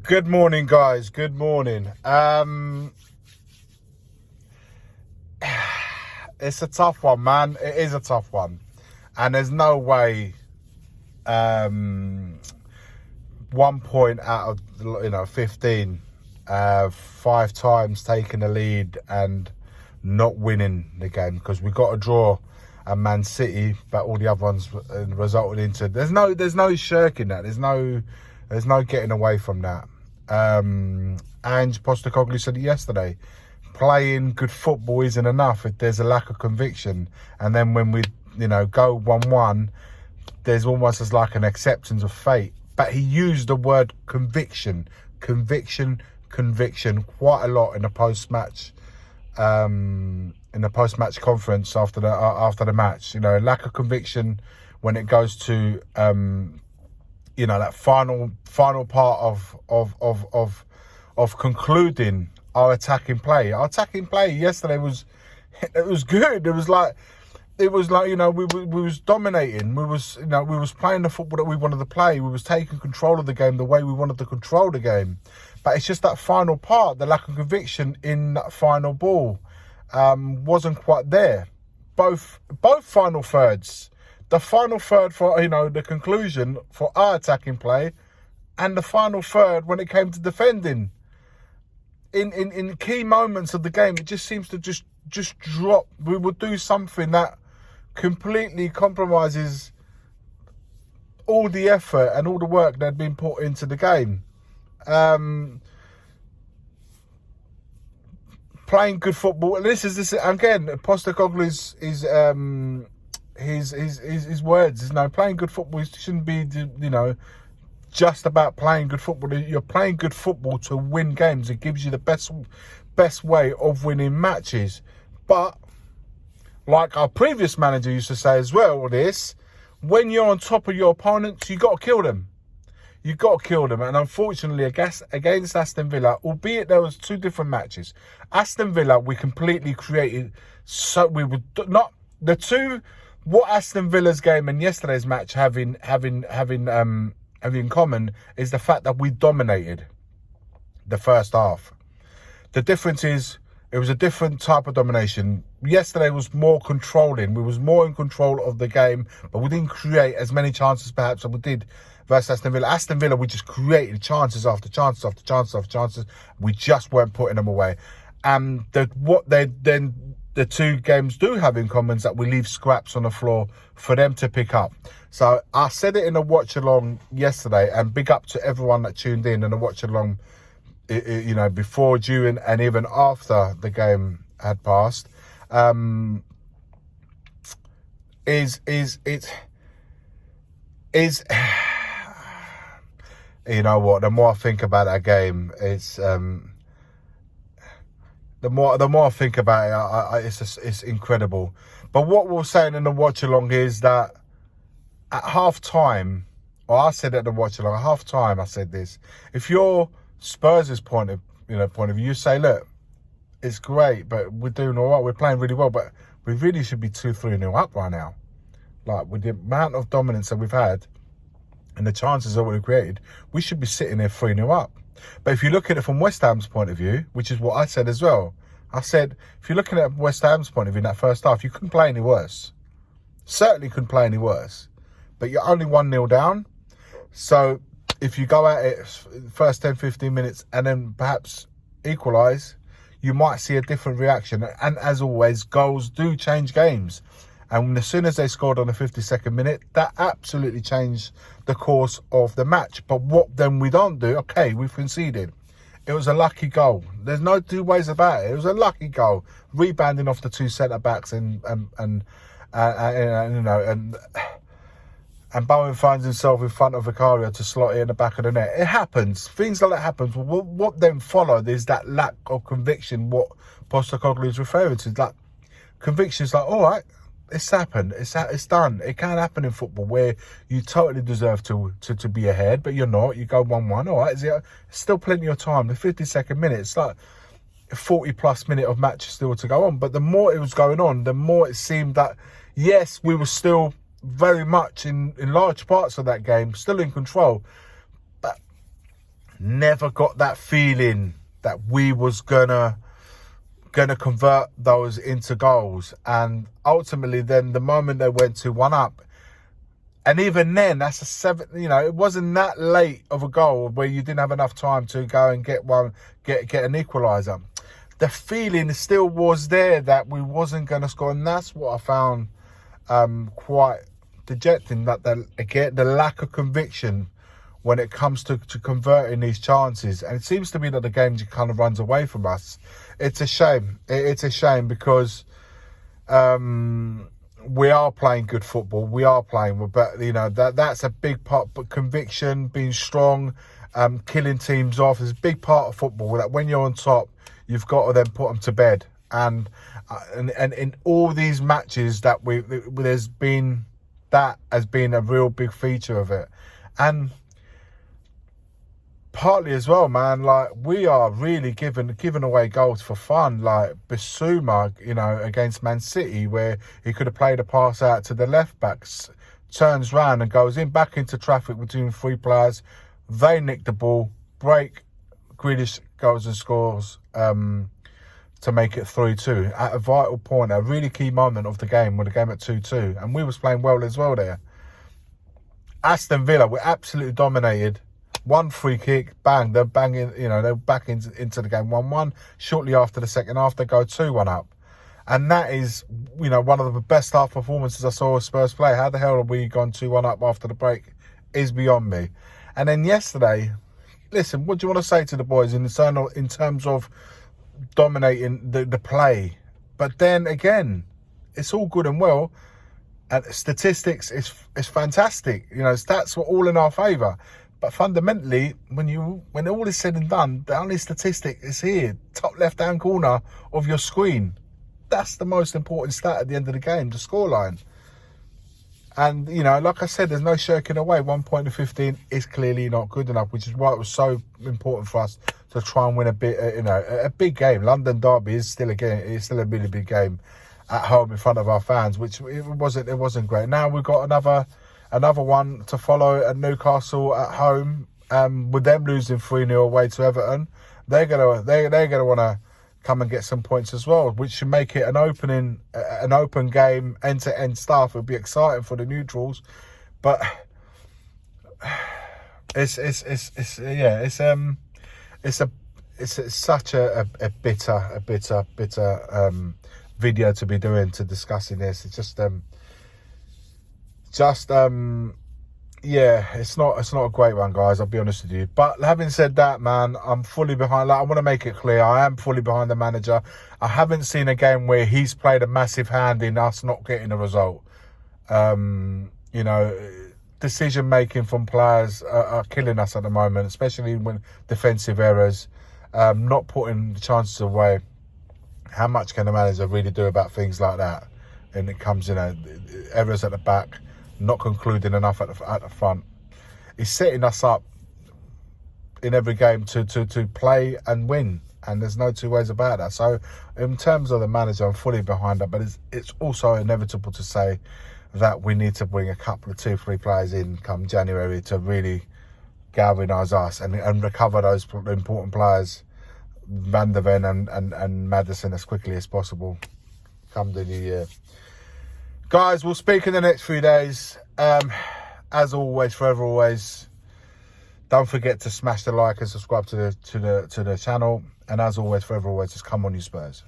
Good morning, guys. Good morning. It's a tough one, man. It is a tough one. And there's no way 1 point out of 15, 5 times taking the lead and not winning the game, because we got a draw at Man City, but all the other ones resulted into there's no shirking that. There's no getting away from that. And Postecoglou said it yesterday. Playing good football isn't enough if there's a lack of conviction. And then when we, go 1-1, there's almost as like an acceptance of fate. But he used the word conviction quite a lot in the post-match, conference after the match. Lack of conviction when it goes to that final part of concluding our attacking play. Our attacking play yesterday was good. It was like we was dominating. We was playing the football that we wanted to play. We was taking control of the game the way we wanted to control the game. But it's just that final part, the lack of conviction in that final ball, wasn't quite there. Both final thirds. The final third for, the conclusion for our attacking play, and the final third when it came to defending. In key moments of the game, it just seems to just drop. We will do something that completely compromises all the effort and all the work that had been put into the game. Playing good football. And this again, Postecoglou's his words. Playing good football shouldn't be, just about playing good football. You're playing good football to win games. It gives you the best way of winning matches. But like our previous manager used to say as well, when you're on top of your opponents, you got to kill them. You got to kill them. And unfortunately, against Aston Villa, albeit there was 2 different matches, Aston Villa, we completely created. So we would not the two. What Aston Villa's game and yesterday's match have in common is the fact that we dominated the first half. The difference is it was a different type of domination. Yesterday was more controlling. We was more in control of the game, but we didn't create as many chances perhaps as we did versus Aston Villa. Aston Villa, we just created chances after chances after chances after chances. We just weren't putting them away. And the 2 games do have in common is that we leave scraps on the floor for them to pick up. So I said it in a watch-along yesterday, and big up to everyone that tuned in and a watch-along, before, during, and even after the game had passed. You know what? The more I think about that game, it's the more I think about it, it's incredible. But what we're saying in the watch along is that at half time, or I said at the watch along, at half time I said this: if you're Spurs' point of view, you say, look, it's great, but we're doing all right, we're playing really well, but we really should be 2-3-0 up right now. Like, with the amount of dominance that we've had and the chances that we've created, we should be sitting there 3-0 up. But if you look at it from West Ham's point of view, which is what I said as well, I said, if you're looking at West Ham's point of view in that first half, you couldn't play any worse. Certainly couldn't play any worse. But you're only 1-0 down. So if you go at it first 10, 15 minutes and then perhaps equalise, you might see a different reaction. And as always, goals do change games. And as soon as they scored on the 52nd minute, that absolutely changed the course of the match. But what then we don't do, okay, we've conceded. It was a lucky goal. There's no 2 ways about it. It was a lucky goal. Rebounding off the 2 centre-backs and Bowen finds himself in front of Vicario to slot it in the back of the net. It happens. Things like that happen. What then followed is that lack of conviction, what Postecoglou is referring to. Like, conviction is like, all right, it's happened. It's done. It can happen in football where you totally deserve to be ahead, but you're not. You go 1-1. All right, it's still plenty of time. The 52nd minute, it's like a 40-plus minute of match still to go on. But the more it was going on, the more it seemed that, yes, we were still very much in large parts of that game, still in control. But never got that feeling that we was gonna convert those into goals. And ultimately, then the moment they went 2-1 up, and even then, that's a 7. You know, it wasn't that late of a goal where you didn't have enough time to go and get an equaliser. The feeling still was there that we wasn't going to score, and that's what I found quite dejecting. That the lack of conviction when it comes to converting these chances, and it seems to me that the game just kind of runs away from us. It's a shame. It's a shame because we are playing good football. We are playing, but you know that's a big part. But conviction, being strong, killing teams off is a big part of football. That when you're on top, you've got to then put them to bed. And in all these matches that there's been, that has been a real big feature of it. And partly as well, man, like we are really giving away goals for fun. Like Bissouma, you know, against Man City, where he could have played a pass out to the left backs, turns round and goes back into traffic between 3 players. They nick the ball, break. Grealish goes and scores to make it 3-2 at a vital point, a really key moment of the game, with the game at 2-2, and we was playing well as well there. Aston Villa were absolutely dominated. 1 free kick, bang, they're banging, you know, they're back into the game 1-1. Shortly after the second half, they go 2-1 up. And that is, you know, one of the best half performances I saw Spurs play. How the hell have we gone 2-1 up after the break is beyond me. And then yesterday, listen, what do you want to say to the boys in terms of dominating the play? But then again, it's all good and well. And statistics is fantastic. You know, stats were all in our favour. But fundamentally, when all is said and done, the only statistic is here, top left-hand corner of your screen. That's the most important stat at the end of the game, the scoreline. And, you know, like I said, there's no shirking away. 1 point of 15 is clearly not good enough, which is why it was so important for us to try and win a big game. London derby is still a game. It's still a really big game at home in front of our fans, which it wasn't great. Now we've got another one to follow at Newcastle at home. With them losing 3-0 away to Everton, they're gonna want to come and get some points as well, which should make it an open game, end-to-end stuff. It'll be exciting for the neutrals, but it's such a bitter video to be doing, to discussing this. It's it's not a great one, guys, I'll be honest with you. But having said that, man, I'm fully behind. Like, I want to make it clear, I am fully behind the manager. I haven't seen a game where he's played a massive hand in us not getting a result. You know, decision making from players are killing us at the moment, especially when defensive errors, not putting the chances away. How much can a manager really do about things like that? And it comes, you know, errors at the back, not concluding enough at the front. He's setting us up in every game to play and win, and there's no two ways about that. So in terms of the manager, I'm fully behind that, but it's also inevitable to say that we need to bring a couple of 2-3 players in come January to really galvanise us and recover those important players, Van der Ven and Maddison, as quickly as possible come the new year. Guys, we'll speak in the next few days. As always, forever always, don't forget to smash the like and subscribe to the channel. And as always, forever always, just come on, you Spurs.